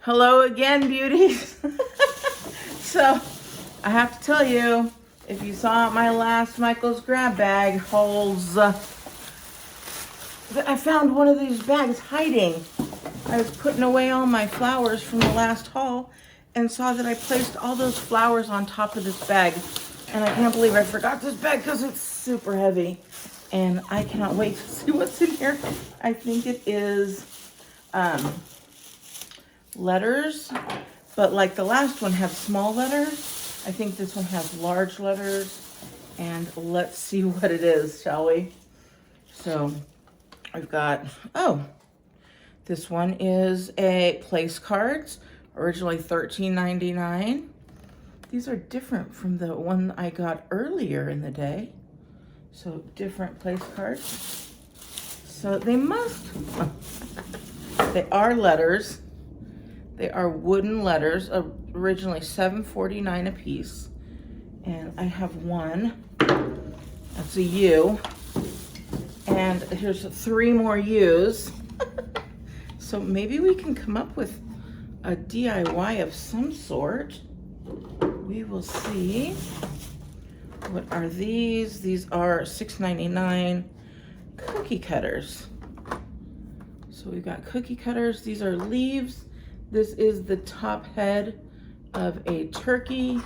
Hello again, beauties. So, I have to tell you, if you saw my last Michael's grab bag hauls, I found one of these bags hiding. I was putting away all my flowers from the last haul and saw that I placed all those flowers on top of this bag. And I can't believe I forgot this bag because it's super heavy. And I cannot wait to see what's in here. I think it is letters, but like the last one had small letters. I think this one has large letters. And let's see what it is, shall we? So I've got, this one is a place cards, originally $13.99. These are different from the one I got earlier in the day. So different place cards. So they are letters. They are wooden letters, originally $7.49 a piece. And I have one, that's a U. And here's 3 more U's. So maybe we can come up with a DIY of some sort. We will see. What are these? These are $6.99 cookie cutters. So we've got cookie cutters. These are leaves. This is the top head of a turkey.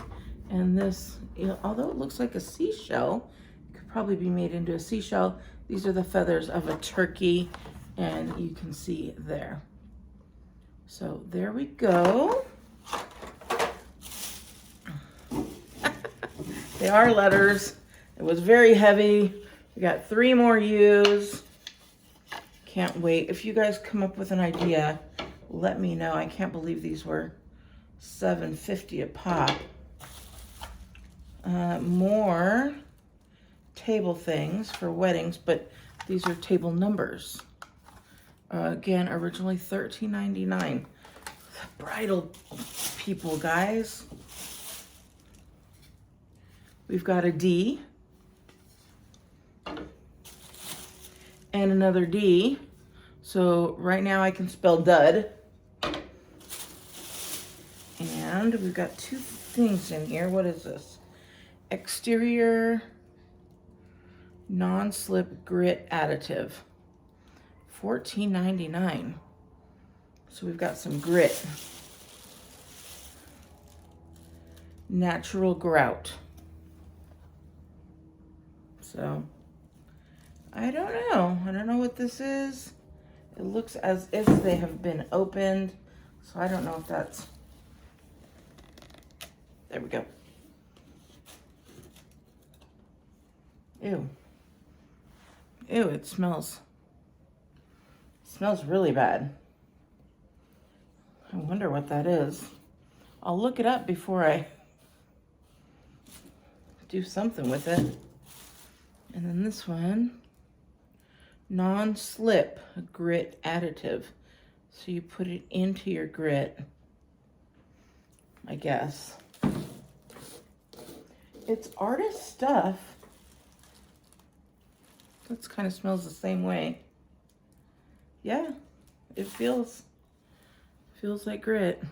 And this, although it looks like a seashell, it could probably be made into a seashell. These are the feathers of a turkey, and you can see there. So there we go. They are letters. It was very heavy. We got 3 more U's. Can't wait. If you guys come up with an idea, let me know. I can't believe these were $7.50 a pop. More table things for weddings, but these are table numbers. Again, originally $13.99. Bridal people, guys. We've got a D and another D. So right now I can spell dud. And we've got 2 things in here. What is this? Exterior non-slip grit additive. $14.99. So we've got some grit. Natural grout. So, I don't know. I don't know what this is. It looks as if they have been opened. So I don't know if that's... There we go. Ew. Ew, it smells really bad. I wonder what that is. I'll look it up before I do something with it. And then this one, non-slip grit additive. So you put it into your grit, I guess. It's artist stuff. This kind of smells the same way. Yeah, it feels like grit.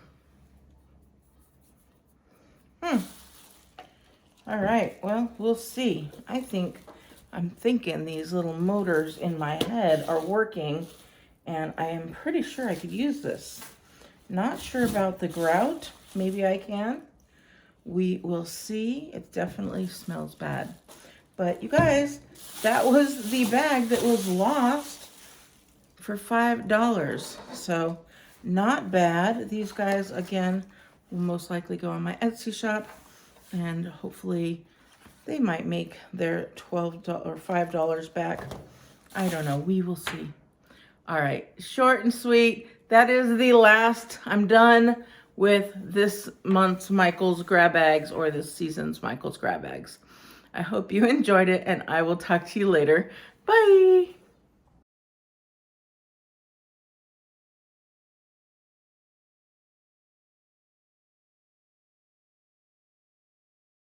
All right, well, we'll see. I'm thinking these little motors in my head are working, and I am pretty sure I could use this. Not sure about the grout. Maybe I can. We will see. It definitely smells bad. But you guys, that was the bag that was lost for $5. So not bad. These guys, again, will most likely go on my Etsy shop, and hopefully they might make their $12 or $5 back. I don't know. We will see. All right. Short and sweet. That is the last. I'm done with this month's Michael's grab bags, or this season's Michael's grab bags. I hope you enjoyed it, and I will talk to you later. Bye.